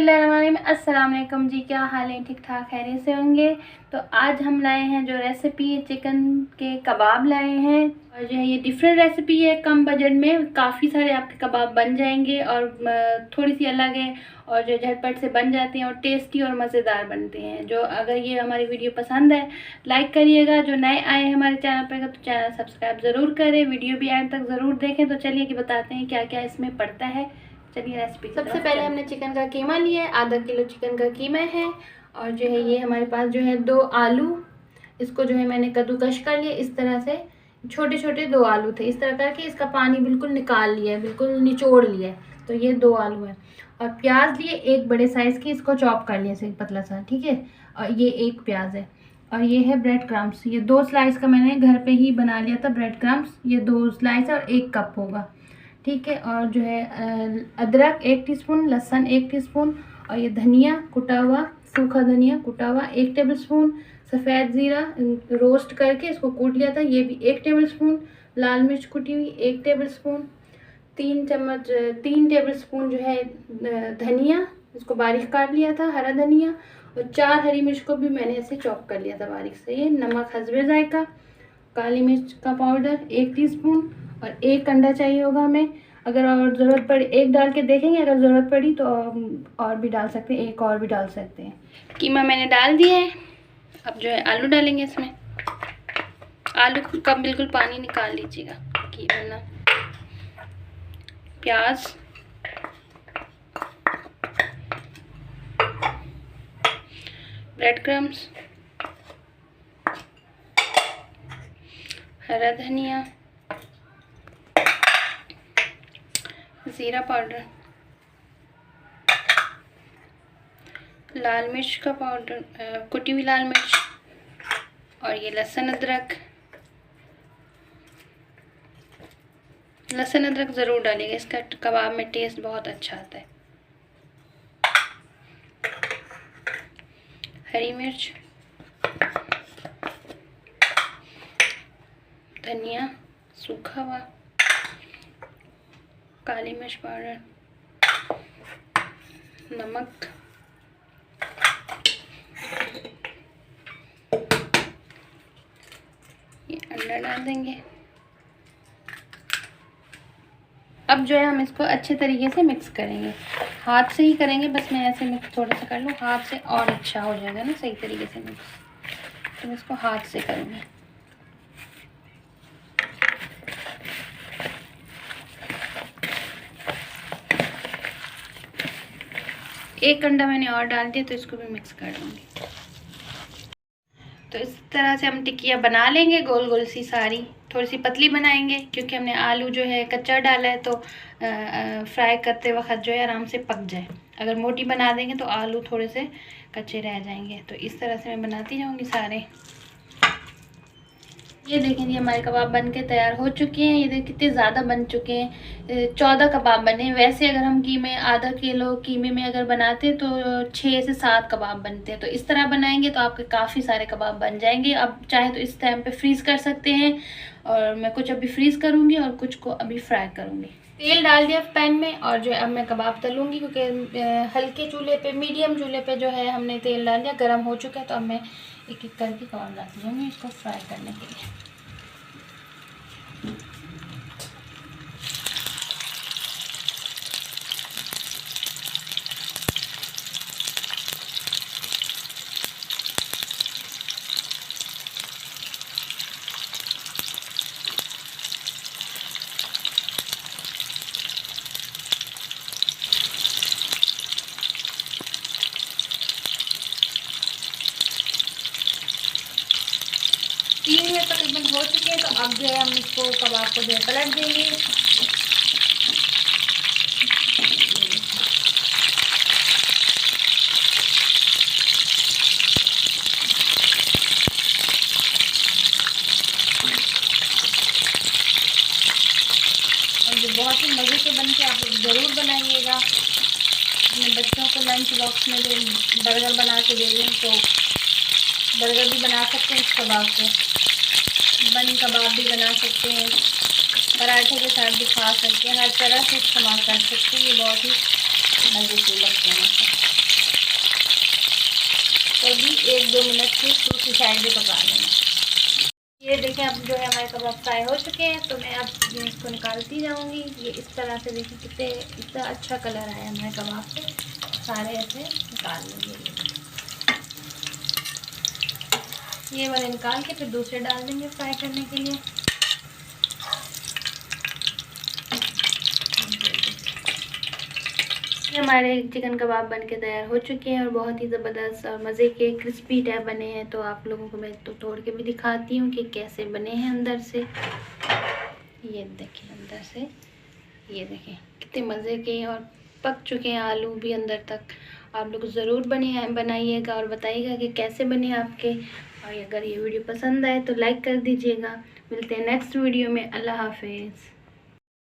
बिस्मिल्लाहिर्रहमानिर्रहीम। अस्सलाम वालेकुम जी, क्या हाल है? ठीक ठाक खैरियत से होंगे। तो आज हम लाए हैं जो रेसिपी चिकन के कबाब लाए हैं, और जो है ये डिफरेंट रेसिपी है। कम बजट में काफ़ी सारे आपके कबाब बन जाएंगे और थोड़ी सी अलग है, और जो झटपट से बन जाते हैं और टेस्टी और मज़ेदार बनते हैं। जो अगर ये हमारी वीडियो पसंद है लाइक करिएगा, जो नए आए हैं हमारे चैनल पर तो चैनल सब्सक्राइब ज़रूर करें, वीडियो भी एंड तक ज़रूर देखें। तो चलिए कि बताते हैं क्या क्या इसमें पड़ता है। चलिए रेसिपी। सबसे पहले हमने चिकन का कीमा लिया है, आधा किलो चिकन का कीमा है। और जो है ये हमारे पास जो है 2 आलू, इसको जो है मैंने कद्दूकश कर लिया इस तरह से। छोटे छोटे 2 आलू थे, इस तरह करके इसका पानी बिल्कुल निकाल लिया है, बिल्कुल निचोड़ लिया है। तो ये 2 आलू है। और प्याज लिए 1 बड़े साइज़ की, इसको चॉप कर लिया से पतला सा, ठीक है। और ये 1 प्याज है। और ये है ब्रेड क्रम्स, ये 2 स्लाइस का मैंने घर पे ही बना लिया था ब्रेड क्रम्स। ये 2 स्लाइस और 1 कप होगा, ठीक है। और जो है अदरक 1 टीस्पून, लहसुन 1 टीस्पून, और ये धनिया कुटा हुआ, सूखा धनिया कुटा हुआ 1 टेबलस्पून, सफ़ेद ज़ीरा रोस्ट करके इसको कूट लिया था, ये भी 1 टेबलस्पून, लाल मिर्च कुटी हुई 1 टेबलस्पून, 3 टेबलस्पून जो है धनिया, इसको बारीक काट लिया था हरा धनिया, और 4 हरी मिर्च को भी मैंने ऐसे चॉप कर लिया था बारीक से। ये नमक हस्बे जायका, काली मिर्च का पाउडर 1 टीस्पून, और 1 अंडा चाहिए होगा हमें। अगर और ज़रूरत पड़ी 1 डाल के देखेंगे, अगर ज़रूरत पड़ी तो और भी डाल सकते हैं, 1 और भी डाल सकते हैं। कीमा मैंने डाल दिया है। अब जो है आलू डालेंगे इसमें। आलू का बिल्कुल पानी निकाल लीजिएगा कि वरना। प्याज, ब्रेड क्रम्स, हरा धनिया, ज़ीरा पाउडर, लाल मिर्च का पाउडर, कुटी हुई लाल मिर्च, और ये लहसुन अदरक। लहसुन अदरक ज़रूर डालिएगा, इसका कबाब में टेस्ट बहुत अच्छा आता है। हरी मिर्च, धनिया सूखा हुआ, काली मिर्च पाउडर, नमक, ये अंडा डाल देंगे। अब जो है हम इसको अच्छे तरीके से मिक्स करेंगे, हाथ से ही करेंगे, बस मैं ऐसे मिक्स थोड़ा सा कर लूँ, हाथ से और अच्छा हो जाएगा ना सही तरीके से मिक्स। तो इसको हाथ से करूँगी। एक अंडा मैंने और डाल दिया, तो इसको भी मिक्स कर लूँगी। तो इस तरह से हम टिक्कियाँ बना लेंगे, गोल गोल सी सारी। थोड़ी सी पतली बनाएंगे क्योंकि हमने आलू जो है कच्चा डाला है, तो फ्राई करते वक्त जो है आराम से पक जाए। अगर मोटी बना देंगे तो आलू थोड़े से कच्चे रह जाएंगे। तो इस तरह से मैं बनाती जाऊँगी सारे। ये देखें जी, हमारे कबाब बन के तैयार हो चुके हैं। ये देखिए कितने ज़्यादा बन चुके हैं, 14 कबाब बने। वैसे अगर हम कीमे आधा किलो कीमे में अगर बनाते तो 6 से 7 कबाब बनते हैं। तो इस तरह बनाएंगे तो आपके काफ़ी सारे कबाब बन जाएंगे। अब चाहे तो इस टाइम पे फ्रीज़ कर सकते हैं, और मैं कुछ अभी फ्रीज़ करूँगी और कुछ को अभी फ्राई करूँगी। तेल डाल दिया पैन में, और जो है अब मैं कबाब तलूँगी, क्योंकि हल्के चूल्हे पे, मीडियम चूल्हे पे जो है हमने तेल डाल दिया, गर्म हो चुका है। तो अब मैं एक एक करके कबाब डालती जाऊँगी इसको फ्राई करने के लिए। तीन मिनट तकरीबन हो चुके हैं। तो अब जो है हम इसको कबाब को जो है पलट देंगे। और जो बहुत ही मज़े से बन के आप ज़रूर बनाइएगा। अपने बच्चों को लंच बॉक्स में जो बर्गर बना के दे दें, तो बर्गर भी बना सकते हैं इस कबाब से, बन कबाब भी बना सकते हैं, पराठे के साथ भी खा सकते हैं, हर तरह से इस्तेमाल कर सकते हैं। ये बहुत ही मज़े के लगते हैं। ढककर भी 1-2 मिनट की दूसरी साइड भी पका लेना। ये देखें अब जो है हमारे कबाब फ्राई हो चुके हैं, तो मैं अब ये इसको निकालती जाऊंगी। ये इस तरह से देखिए कितने इतना अच्छा कलर आया हमारे कबाब पे, सारे ऐसे निकाल लेंगे। ये वाले निकाल के फिर दूसरे डाल देंगे फ्राई करने के लिए। हमारे चिकन कबाब बनके तैयार हो चुके हैं और बहुत ही ज़बरदस्त और मज़े के क्रिस्पी टाइप बने हैं। तो आप लोगों को मैं तो तोड़ के भी दिखाती हूँ कि कैसे बने हैं अंदर से। ये देखें अंदर से, ये देखें कितने मज़े के और पक चुके हैं आलू भी अंदर तक। आप लोग ज़रूर बनाइएगा और बताइएगा कि कैसे बने आपके। और अगर ये वीडियो पसंद आए तो लाइक कर दीजिएगा। मिलते हैं नेक्स्ट वीडियो में। अल्लाह हाफिज़।